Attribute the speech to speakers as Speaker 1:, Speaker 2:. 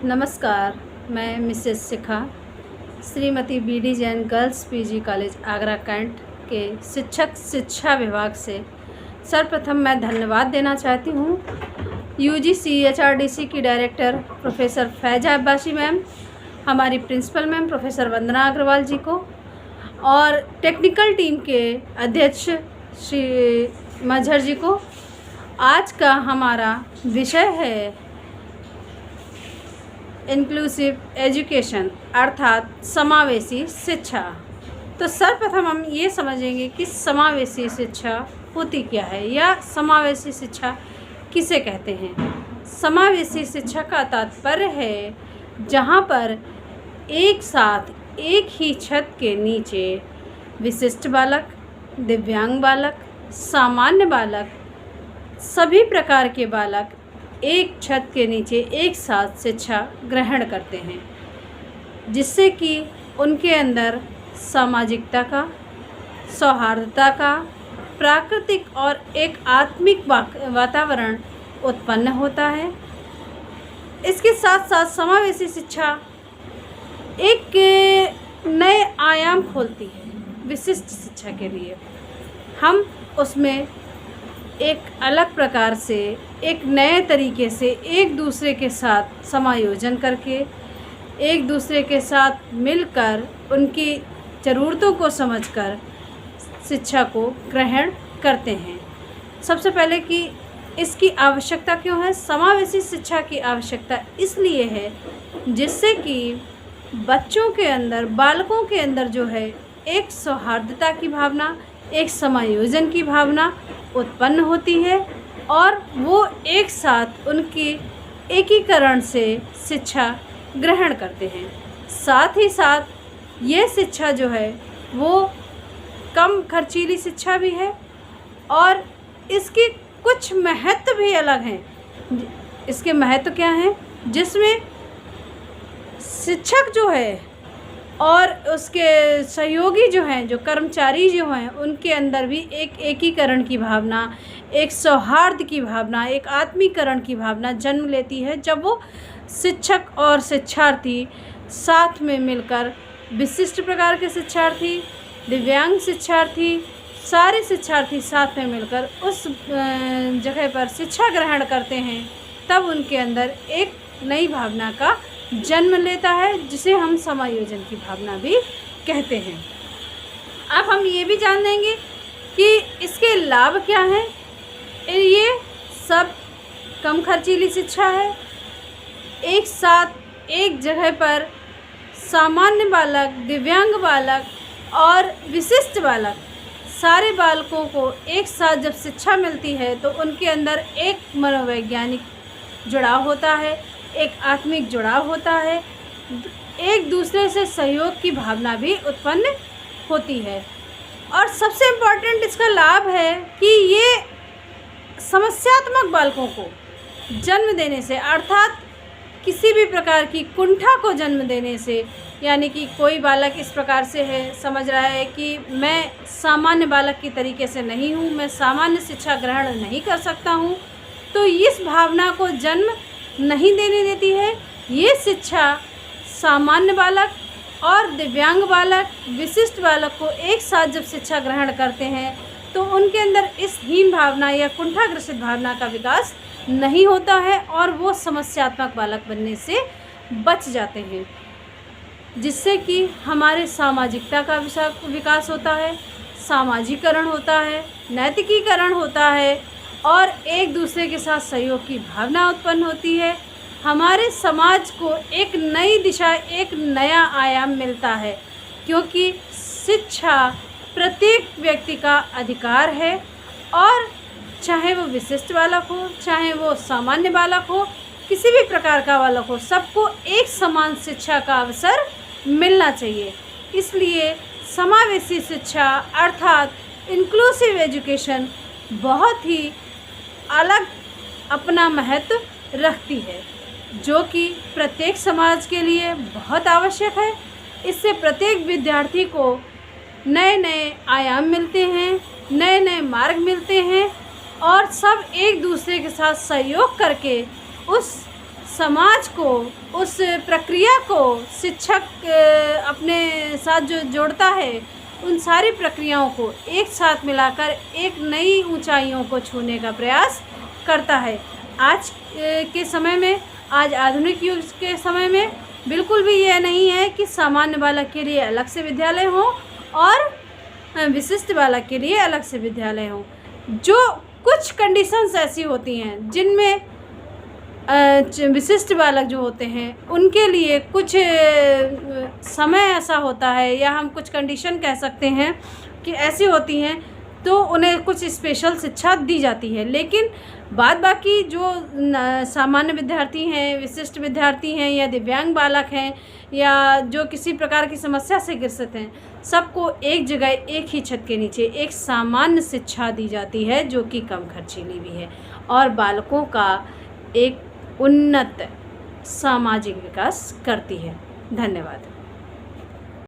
Speaker 1: नमस्कार, मैं Mrs Shikha Shrimati BD Jain girls PG college Agra cantt के शिक्षक शिक्षा विभाग से सर्वप्रथम मैं धन्यवाद देना चाहती हूँ UGC HRDC की director professor Faiza Abbasi ma'am, हमारी प्रिंसिपल मैम प्रोफेसर वंदना अग्रवाल जी को और टेक्निकल टीम के अध्यक्ष श्री मजहर जी को। आज का हमारा विषय है इंक्लूसिव एजुकेशन अर्थात समावेशी शिक्षा। तो सर्वप्रथम हम ये समझेंगे कि समावेशी शिक्षा होती क्या है या समावेशी शिक्षा किसे कहते हैं। समावेशी शिक्षा का तात्पर्य है जहाँ पर एक साथ एक ही छत के नीचे विशिष्ट बालक, दिव्यांग बालक, सामान्य बालक, सभी प्रकार के बालक एक छत के नीचे एक साथ शिक्षा ग्रहण करते हैं, जिससे कि उनके अंदर सामाजिकता का, सौहार्दता का, प्राकृतिक और एक आत्मिक वातावरण उत्पन्न होता है। इसके साथ साथ समावेशी शिक्षा एक नए आयाम खोलती है विशिष्ट शिक्षा के लिए। हम उसमें एक अलग प्रकार से, एक नए तरीके से एक दूसरे के साथ समायोजन करके, एक दूसरे के साथ मिलकर उनकी ज़रूरतों को समझकर शिक्षा को ग्रहण करते हैं। सबसे पहले कि इसकी आवश्यकता क्यों है। समावेशी शिक्षा की आवश्यकता इसलिए है जिससे कि बच्चों के अंदर, बालकों के अंदर जो है एक सौहार्दता की भावना, एक समायोजन की भावना उत्पन्न होती है और वो एक साथ उनकी एकीकरण से शिक्षा ग्रहण करते हैं। साथ ही साथ ये शिक्षा जो है वो कम खर्चीली शिक्षा भी है और इसके कुछ महत्व भी अलग हैं। इसके महत्व क्या हैं, जिसमें शिक्षक जो है और उसके सहयोगी जो हैं, जो कर्मचारी जो हैं, उनके अंदर भी एक एकीकरण की भावना, एक सौहार्द की भावना, एक आत्मीकरण की भावना जन्म लेती है जब वो शिक्षक और शिक्षार्थी साथ में मिलकर, विशिष्ट प्रकार के शिक्षार्थी, दिव्यांग शिक्षार्थी, सारे शिक्षार्थी साथ में मिलकर उस जगह पर शिक्षा ग्रहण करते हैं। तब उनके अंदर एक नई भावना का जन्म लेता है, जिसे हम समायोजन की भावना भी कहते हैं। अब हम ये भी जान लेंगे कि इसके लाभ क्या हैं। ये सब कम खर्चीली शिक्षा है। एक साथ एक जगह पर सामान्य बालक, दिव्यांग बालक और विशिष्ट बालक, सारे बालकों को एक साथ जब शिक्षा मिलती है तो उनके अंदर एक मनोवैज्ञानिक जुड़ाव होता है, एक आत्मिक जुड़ाव होता है, एक दूसरे से सहयोग की भावना भी उत्पन्न होती है। और सबसे इम्पॉर्टेंट इसका लाभ है कि ये समस्यात्मक बालकों को जन्म देने से, अर्थात किसी भी प्रकार की कुंठा को जन्म देने से, यानी कि कोई बालक इस प्रकार से है, समझ रहा है कि मैं सामान्य बालक की तरीके से नहीं हूँ, मैं सामान्य शिक्षा ग्रहण नहीं कर सकता हूँ, तो इस भावना को जन्म नहीं देने देती है। ये शिक्षा सामान्य बालक और दिव्यांग बालक, विशिष्ट बालक को एक साथ जब शिक्षा ग्रहण करते हैं तो उनके अंदर इस हीन भावना या कुंठाग्रसित भावना का विकास नहीं होता है और वो समस्यात्मक बालक बनने से बच जाते हैं, जिससे कि हमारे सामाजिकता का विकास होता है, सामाजिकरण होता है, नैतिकीकरण होता है और एक दूसरे के साथ सहयोग की भावना उत्पन्न होती है। हमारे समाज को एक नई दिशा, एक नया आयाम मिलता है, क्योंकि शिक्षा प्रत्येक व्यक्ति का अधिकार है और चाहे वो विशिष्ट बालक हो, चाहे वो सामान्य बालक हो, किसी भी प्रकार का बालक हो, सबको एक समान शिक्षा का अवसर मिलना चाहिए। इसलिए समावेशी शिक्षा अर्थात इंक्लूसिव एजुकेशन बहुत ही अलग अपना महत्व रखती है, जो कि प्रत्येक समाज के लिए बहुत आवश्यक है। इससे प्रत्येक विद्यार्थी को नए नए आयाम मिलते हैं, नए नए मार्ग मिलते हैं और सब एक दूसरे के साथ सहयोग करके उस समाज को, उस प्रक्रिया को शिक्षक अपने साथ जो जोड़ता है, उन सारी प्रक्रियाओं को एक साथ मिलाकर एक नई ऊंचाइयों को छूने का प्रयास करता है। आज के समय में, आज आधुनिक युग के समय में बिल्कुल भी यह नहीं है कि सामान्य बालक के लिए अलग से विद्यालय हो और विशिष्ट बालक के लिए अलग से विद्यालय हो। जो कुछ कंडीशंस ऐसी होती हैं जिनमें विशिष्ट बालक जो होते हैं उनके लिए कुछ समय ऐसा होता है, या हम कुछ कंडीशन कह सकते हैं कि ऐसी होती हैं, तो उन्हें कुछ स्पेशल शिक्षा दी जाती है। लेकिन बाद बाकी जो सामान्य विद्यार्थी हैं, विशिष्ट विद्यार्थी हैं, या दिव्यांग बालक हैं, या जो किसी प्रकार की समस्या से ग्रसित हैं, सबको एक जगह, एक ही छत के नीचे एक सामान्य शिक्षा दी जाती है, जो कि कम खर्चीली भी है और बालकों का एक उन्नत सामाजिक विकास करती है। धन्यवाद।